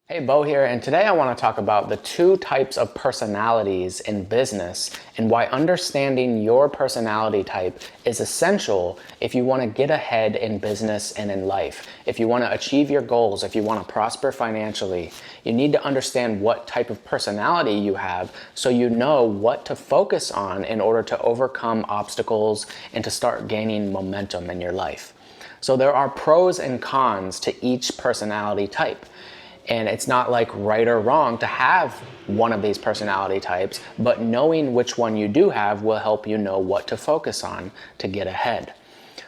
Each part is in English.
Hey, Bo here, and today I want to talk about the two types of personalities in business and why understanding your personality type is essential if you want to get ahead in business and in life. If you want to achieve your goals, if you want to prosper financially, you need to understand what type of personality you have so you know what to focus on in order to overcome obstacles and to start gaining momentum in your life. So there are pros and cons to each personality type. And it's not like right or wrong to have one of these personality types, but knowing which one you do have will help you know what to focus on to get ahead.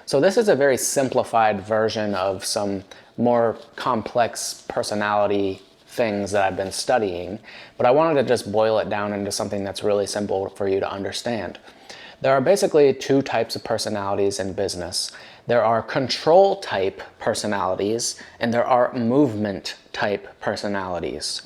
So this is a very simplified version of some more complex personality things that I've been studying, but I wanted to just boil it down into something that's really simple for you to understand. There are basically two types of personalities in business. There are control type personalities and there are movement type personalities.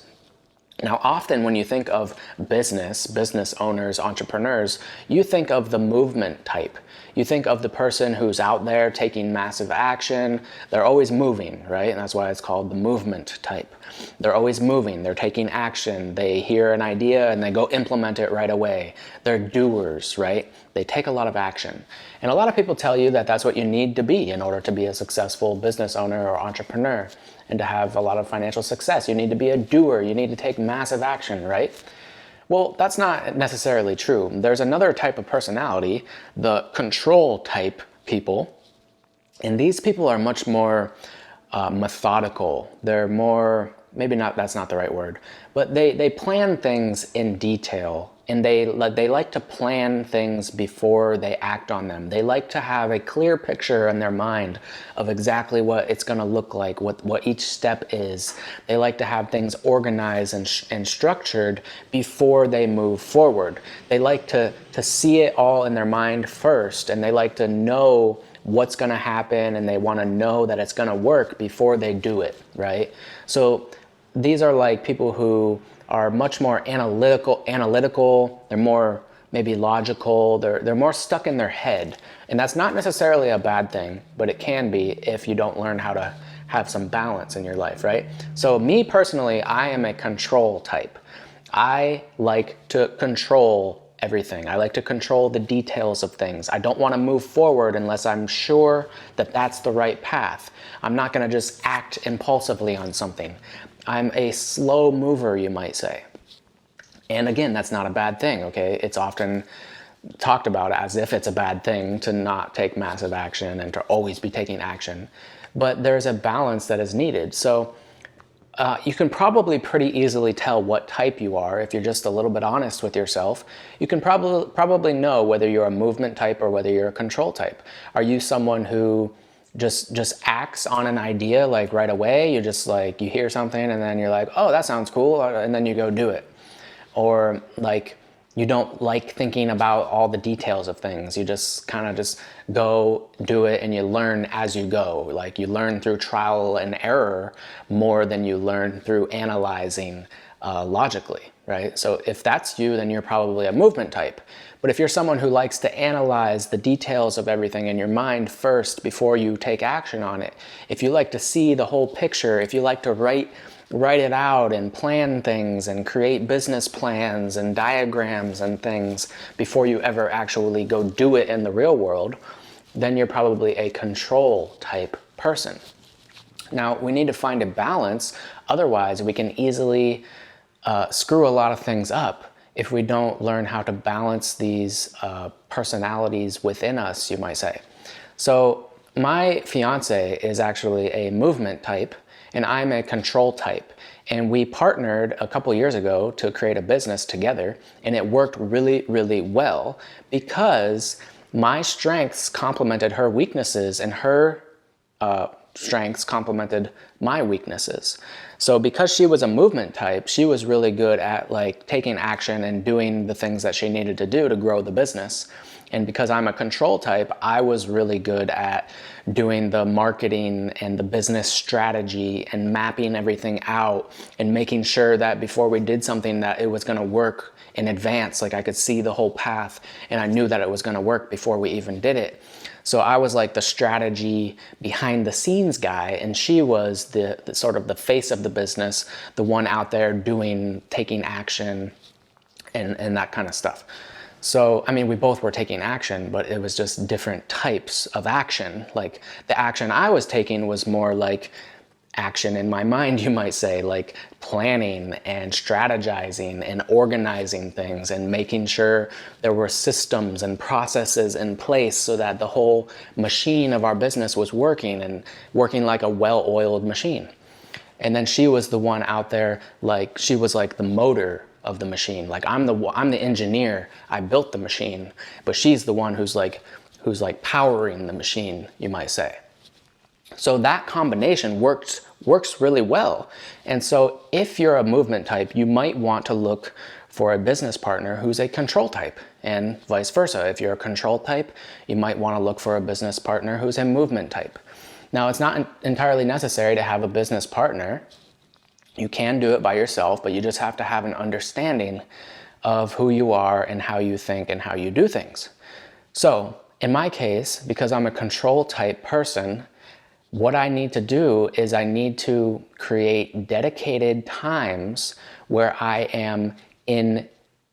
Now, often when you think of business owners, entrepreneurs, you think of the movement type. You think of the person who's out there taking massive action. They're always moving, right? And that's why it's called the movement type. They're always moving. They're taking action. They hear an idea and they go implement it right away. They're doers, right? They take a lot of action. And a lot of people tell you that that's what you need to be in order to be a successful business owner or entrepreneur and to have a lot of financial success. You need to be a doer. You need to take massive action, right? Well, that's not necessarily true. There's another type of personality, the control type people. And these people are much more methodical. They're more, maybe not, that's not the right word, but they plan things in detail. And they like to plan things before they act on them. They like to have a clear picture in their mind of exactly what it's going to look like, what each step is. They like to have things organized and structured before they move forward. They like to see it all in their mind first, and they like to know what's going to happen, and they want to know that it's going to work before they do it, right? So these are like people who are much more analytical, they're more maybe logical, they're more stuck in their head. And that's not necessarily a bad thing, but it can be if you don't learn how to have some balance in your life, right? So me personally, I am a control type. I like to control everything. I like to control the details of things. I don't want to move forward unless I'm sure that that's the right path. I'm not going to just act impulsively on something. I'm a slow mover, you might say. And again, that's not a bad thing, okay? It's often talked about as if it's a bad thing to not take massive action and to always be taking action. But there's a balance that is needed. So you can probably pretty easily tell what type you are if you're just a little bit honest with yourself. You can probably know whether you're a movement type or whether you're a control type. Are you someone who just acts on an idea like right away? You just like, you hear something and then you're like, oh, that sounds cool, and then you go do it? Or like, you don't like thinking about all the details of things. You just kind of just go do it and you learn as you go. Like, you learn through trial and error more than you learn through analyzing logically, right? So if that's you, then you're probably a movement type. But if you're someone who likes to analyze the details of everything in your mind first before you take action on it, if you like to see the whole picture, if you like to write it out and plan things and create business plans and diagrams and things before you ever actually go do it in the real world, then you're probably a control type person. Now, we need to find a balance. Otherwise, we can easily screw a lot of things up if we don't learn how to balance these personalities within us, you might say. So my fiance is actually a movement type and I'm a control type. And we partnered a couple years ago to create a business together, and it worked really, really well because my strengths complemented her weaknesses and her strengths complemented my weaknesses. So because she was a movement type, she was really good at like taking action and doing the things that she needed to do to grow the business. And because I'm a control type, I was really good at doing the marketing and the business strategy and mapping everything out and making sure that before we did something that it was going to work in advance. Like, I could see the whole path and I knew that it was going to work before we even did it. So I was like the strategy behind the scenes guy, and she was the sort of the face of the business, the one out there taking action and that kind of stuff. So, I mean, we both were taking action, but it was just different types of action. Like the action I was taking was more like action in my mind, you might say, like planning and strategizing and organizing things and making sure there were systems and processes in place so that the whole machine of our business was working and working like a well-oiled machine. And then she was the one out there, like she was like the motor of the machine. Like I'm the engineer, I built the machine, but she's the one who's like powering the machine, you might say. So that combination works really well. And so if you're a movement type, you might want to look for a business partner who's a control type, and vice versa. If you're a control type, you might want to look for a business partner who's a movement type. Now, it's not entirely necessary to have a business partner. You can do it by yourself, but you just have to have an understanding of who you are and how you think and how you do things. So in my case, because I'm a control type person, what I need to do is I need to create dedicated times where I am in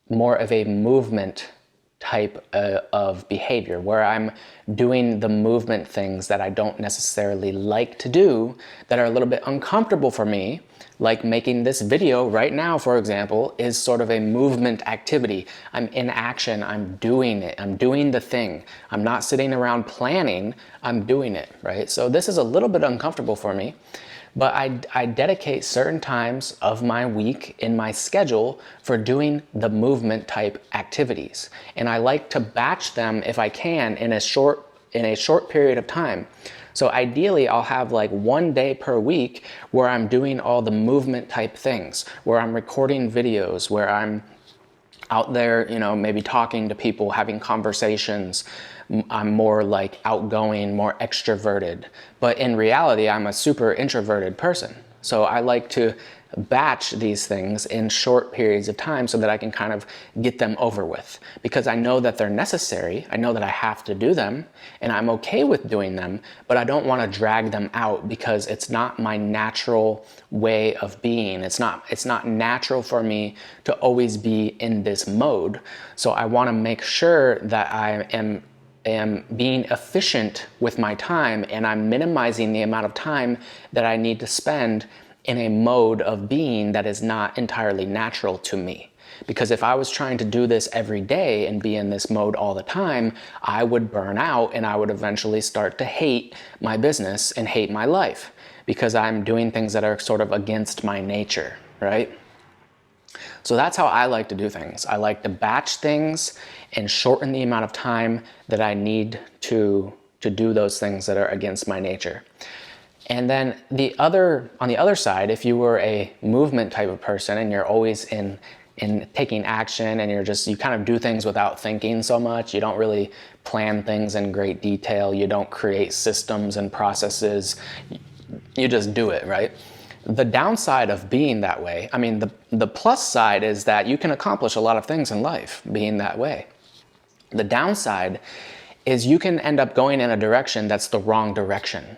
more of a movement type of behavior, where I'm doing the movement things that I don't necessarily like to do, that are a little bit uncomfortable for me. Like making this video right now, for example, is sort of a movement activity. I'm in action, I'm doing it, I'm doing the thing. I'm not sitting around planning, I'm doing it, right? So this is a little bit uncomfortable for me, but I dedicate certain times of my week in my schedule for doing the movement type activities. And I like to batch them if I can in a short period of time. So ideally, I'll have like 1 day per week where I'm doing all the movement type things, where I'm recording videos, where I'm out there, maybe talking to people, having conversations. I'm more like outgoing, more extroverted. But in reality, I'm a super introverted person. So I like to batch these things in short periods of time so that I can kind of get them over with, because I know that they're necessary. I know that I have to do them, and I'm okay with doing them, but I don't want to drag them out because it's not my natural way of being. It's not natural for me to always be in this mode. So I want to make sure that I am being efficient with my time, and I'm minimizing the amount of time that I need to spend in a mode of being that is not entirely natural to me. Because if I was trying to do this every day and be in this mode all the time, I would burn out and I would eventually start to hate my business and hate my life, because I'm doing things that are sort of against my nature, right? So that's how I like to do things. I like to batch things and shorten the amount of time that I need to do those things that are against my nature. And then on the other side, if you were a movement type of person and you're always in taking action and you kind of do things without thinking so much, you don't really plan things in great detail, you don't create systems and processes, you just do it, right? The downside of being that way, I mean, the plus side is that you can accomplish a lot of things in life being that way. The downside is you can end up going in a direction that's the wrong direction.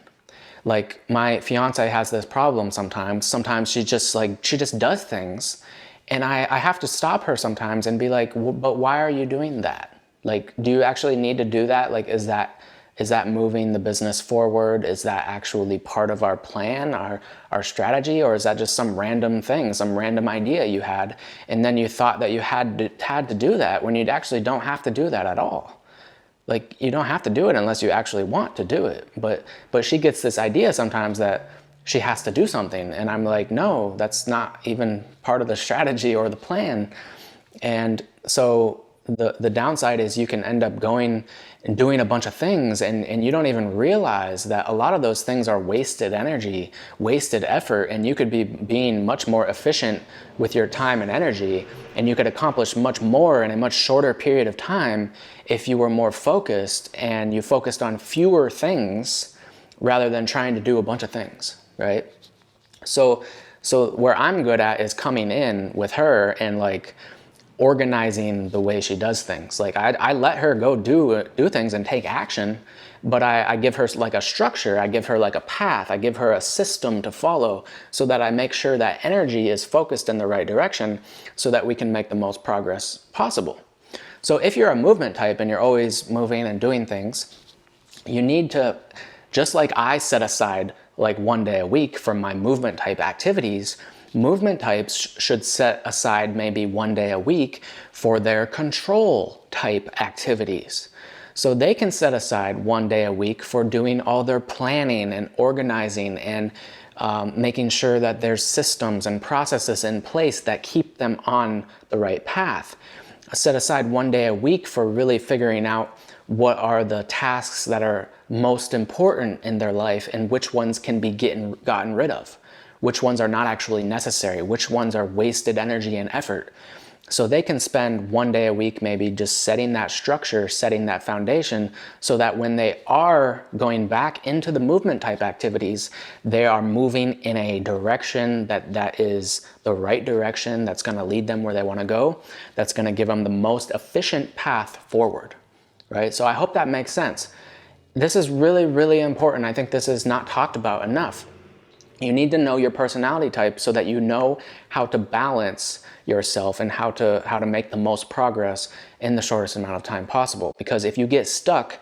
Like my fiance has this problem sometimes. Sometimes she just does things, and I have to stop her sometimes and be like, but why are you doing that? Like, do you actually need to do that? Like, is that moving the business forward? Is that actually part of our plan, our strategy? Or is that just some random thing, some random idea you had, and then you thought that you had to do that when you actually don't have to do that at all? Like, you don't have to do it unless you actually want to do it. But she gets this idea sometimes that she has to do something. And I'm like, no, that's not even part of the strategy or the plan. And so the downside is you can end up going and doing a bunch of things, and you don't even realize that a lot of those things are wasted energy, wasted effort, and you could be being much more efficient with your time and energy, and you could accomplish much more in a much shorter period of time if you were more focused and you focused on fewer things rather than trying to do a bunch of things, right? So where I'm good at is coming in with her and like organizing the way she does things. Like I let her go do things and take action, but I give her like a structure, I give her like a path, I give her a system to follow so that I make sure that energy is focused in the right direction so that we can make the most progress possible. So if you're a movement type and you're always moving and doing things, you need to, just like I set aside like 1 day a week from my movement type activities, movement types should set aside maybe 1 day a week for their control type activities. So they can set aside 1 day a week for doing all their planning and organizing and making sure that there's systems and processes in place that keep them on the right path. Set aside 1 day a week for really figuring out what are the tasks that are most important in their life and which ones can be gotten rid of, which ones are not actually necessary, which ones are wasted energy and effort. So they can spend 1 day a week maybe just setting that structure, setting that foundation, so that when they are going back into the movement type activities, they are moving in a direction that is the right direction, that's going to lead them where they want to go, that's going to give them the most efficient path forward, right? So I hope that makes sense. This is really, really important. I think this is not talked about enough. You need to know your personality type so that you know how to balance yourself and how to make the most progress in the shortest amount of time possible. Because if you get stuck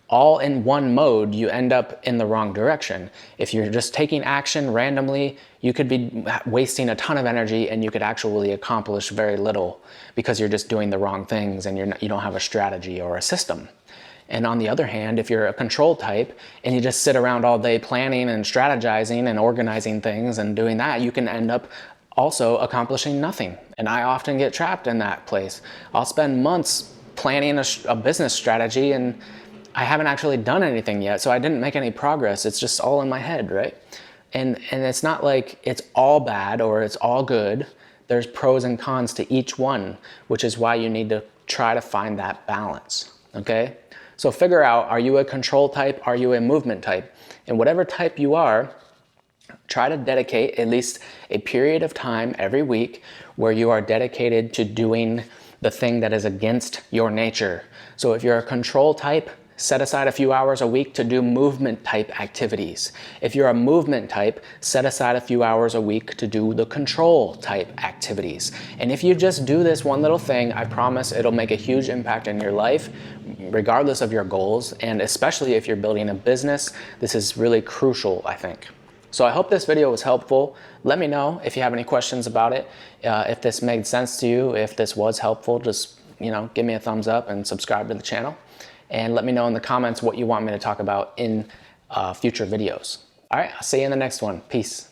all in one mode, you end up in the wrong direction. If you're just taking action randomly, you could be wasting a ton of energy and you could actually accomplish very little because you're just doing the wrong things and you don't have a strategy or a system. And on the other hand, if you're a control type and you just sit around all day planning and strategizing and organizing things and doing that, you can end up also accomplishing nothing. And I often get trapped in that place. I'll spend months planning a business strategy and I haven't actually done anything yet, so I didn't make any progress. It's just all in my head, right? And it's not like it's all bad or it's all good. There's pros and cons to each one, which is why you need to try to find that balance, okay? So figure out, are you a control type? Are you a movement type? And whatever type you are, try to dedicate at least a period of time every week where you are dedicated to doing the thing that is against your nature. So if you're a control type, set aside a few hours a week to do movement type activities. If you're a movement type, set aside a few hours a week to do the control type activities. And if you just do this one little thing, I promise it'll make a huge impact in your life, regardless of your goals. And especially if you're building a business, this is really crucial, I think. So I hope this video was helpful. Let me know if you have any questions about it. If this made sense to you, if this was helpful, just give me a thumbs up and subscribe to the channel. And let me know in the comments what you want me to talk about in future videos. All right, I'll see you in the next one. Peace.